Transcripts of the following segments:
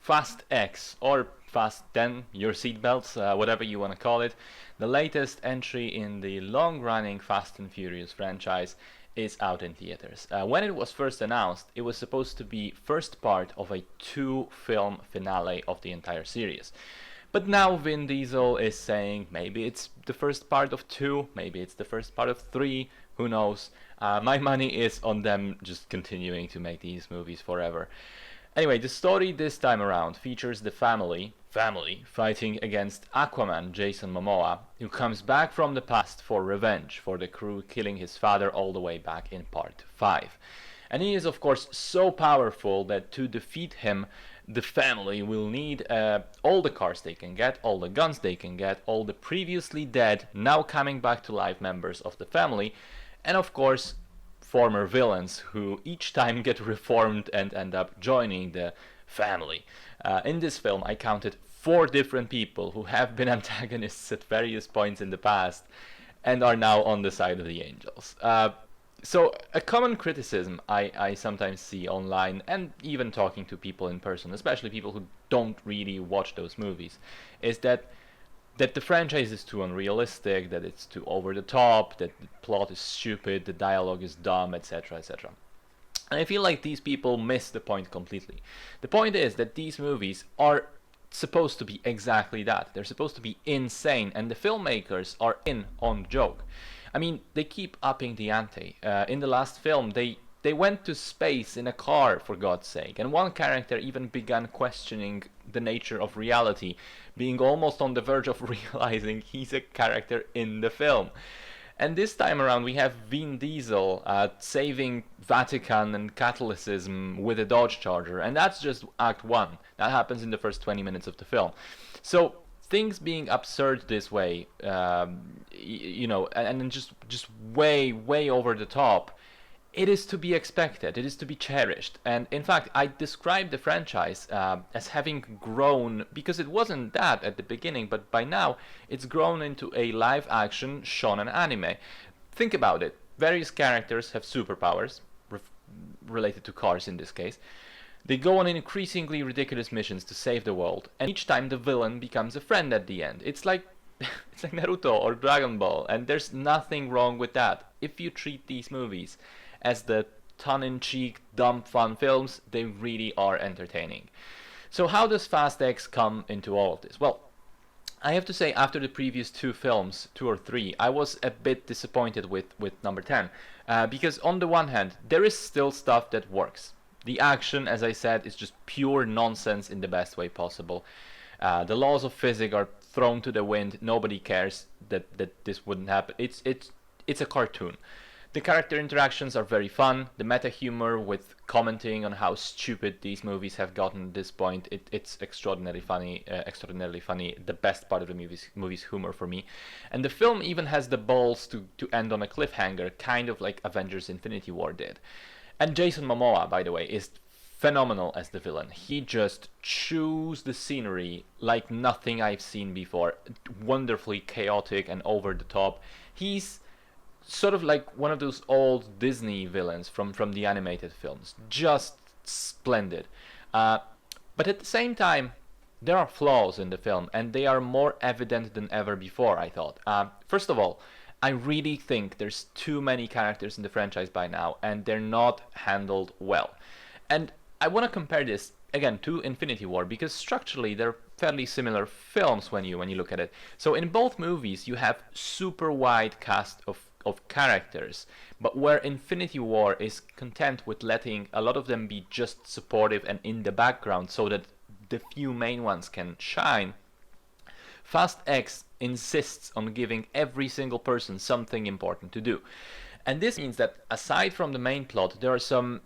Fast X, or Fast 10, your seatbelts, whatever you want to call it, the latest entry in the long-running Fast and Furious franchise, is out in theaters. When it was first announced, it was supposed to be first part of a 2-film finale of the entire series. But now Vin Diesel is saying maybe it's the first part of 2, maybe it's the first part of 3, who knows. My money is on them just continuing to make these movies forever. Anyway, the story this time around features the family fighting against Aquaman Jason Momoa, who comes back from the past for revenge for the crew killing his father all the way back in part 5. And he is of course so powerful that to defeat him, the family will need all the cars they can get, all the guns they can get, all the previously dead, now coming back to life members of the family, and of course former villains who each time get reformed and end up joining the family. In this film I counted 4 different people who have been antagonists at various points in the past and are now on the side of the angels. So a common criticism I sometimes see online, and even talking to people in person, especially people who don't really watch those movies, is that the franchise is too unrealistic, that it's too over the top, that the plot is stupid, the dialogue is dumb, etc., etc. And I feel like these people miss the point completely. The point is that these movies are supposed to be exactly that. They're supposed to be insane, and the filmmakers are in on the joke. I mean, they keep upping the ante. In the last film, they went to space in a car, for God's sake, and one character even began questioning the nature of reality, being almost on the verge of realizing he's a character in the film. And this time around we have Vin Diesel saving Vatican and Catholicism with a Dodge Charger, and that's just Act 1. That happens in the first 20 minutes of the film. So things being absurd this way, and just way over the top, it is to be expected, it is to be cherished. And in fact, I describe the franchise as having grown, because it wasn't that at the beginning, but by now it's grown into a live-action shonen anime. Think about it. Various characters have superpowers, related to cars in this case. They go on increasingly ridiculous missions to save the world, and each time the villain becomes a friend at the end. It's like Naruto or Dragon Ball, and there's nothing wrong with that. If you treat these movies as the tongue-in-cheek, dumb fun films, they really are entertaining. So how does Fast X come into all of this? Well, I have to say, after the previous 2 films, 2 or 3, I was a bit disappointed with number 10. Because on the one hand, there is still stuff that works. The action, as I said, is just pure nonsense in the best way possible. The laws of physics are thrown to the wind. Nobody cares that this wouldn't happen. It's a cartoon. The character interactions are very fun. The meta humor with commenting on how stupid these movies have gotten at this point, it's extraordinarily funny. The best part of the movie's humor for me. And the film even has the balls to end on a cliffhanger, kind of like Avengers Infinity War did. And Jason Momoa, by the way, is phenomenal as the villain. He just chews the scenery like nothing I've seen before. Wonderfully chaotic and over the top. He's sort of like one of those old Disney villains from the animated films. Just splendid. But at the same time, there are flaws in the film, and they are more evident than ever before, I thought. First of all, I really think there's too many characters in the franchise by now, and they're not handled well. And I want to compare this, again, to Infinity War, because structurally they're fairly similar films when you look at it. So in both movies, you have super wide cast of characters, but where Infinity War is content with letting a lot of them be just supportive and in the background so that the few main ones can shine, Fast X insists on giving every single person something important to do. And this means that aside from the main plot, there are some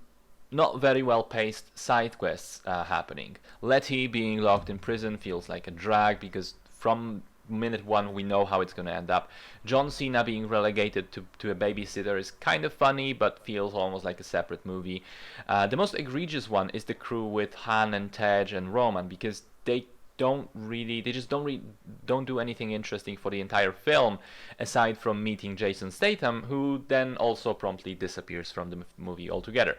not very well paced side quests happening. Letty being locked in prison feels like a drag, because from minute 1 we know how it's going to end up. John Cena being relegated to a babysitter is kind of funny, but feels almost like a separate movie. The most egregious one is the crew with Han and Tej and Roman, because they just don't do anything interesting for the entire film, aside from meeting Jason Statham, who then also promptly disappears from the movie altogether.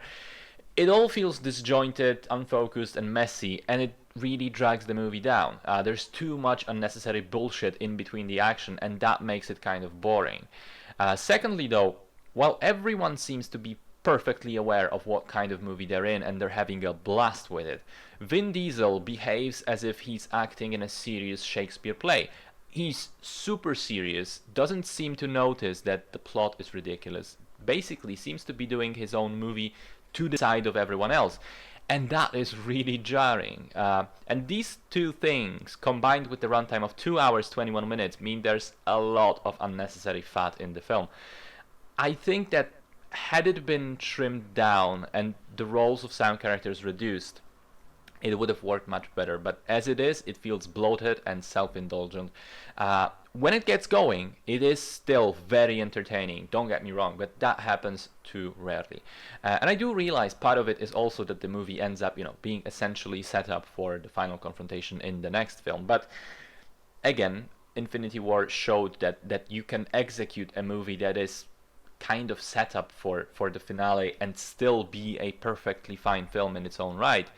It all feels disjointed, unfocused, and messy, and it really drags the movie down. There's too much unnecessary bullshit in between the action, and that makes it kind of boring. Secondly, though, while everyone seems to be perfectly aware of what kind of movie they're in and they're having a blast with it, Vin Diesel behaves as if he's acting in a serious Shakespeare play. He's super serious, doesn't seem to notice that the plot is ridiculous, basically seems to be doing his own movie to the side of everyone else. And that is really jarring. And these two things, combined with the runtime of 2 hours 21 minutes, mean there's a lot of unnecessary fat in the film. I think that had it been trimmed down and the roles of sound characters reduced, it would have worked much better. But as it is, it feels bloated and self-indulgent. When it gets going, it is still very entertaining, don't get me wrong, but that happens too rarely. And I do realize part of it is also that the movie ends up, being essentially set up for the final confrontation in the next film. But again, Infinity War showed that you can execute a movie that is kind of set up for the finale and still be a perfectly fine film in its own right.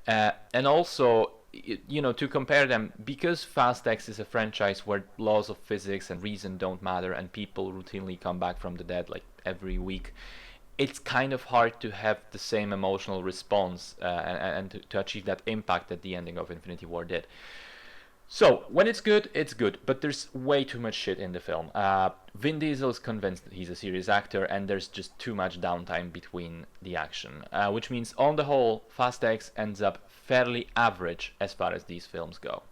And also, to compare them, because Fast X is a franchise where laws of physics and reason don't matter and people routinely come back from the dead like every week, it's kind of hard to have the same emotional response and to achieve that impact that the ending of Infinity War did. So, when it's good, but there's way too much shit in the film. Vin Diesel is convinced that he's a serious actor, and there's just too much downtime between the action, which means on the whole, Fast X ends up fairly average as far as these films go.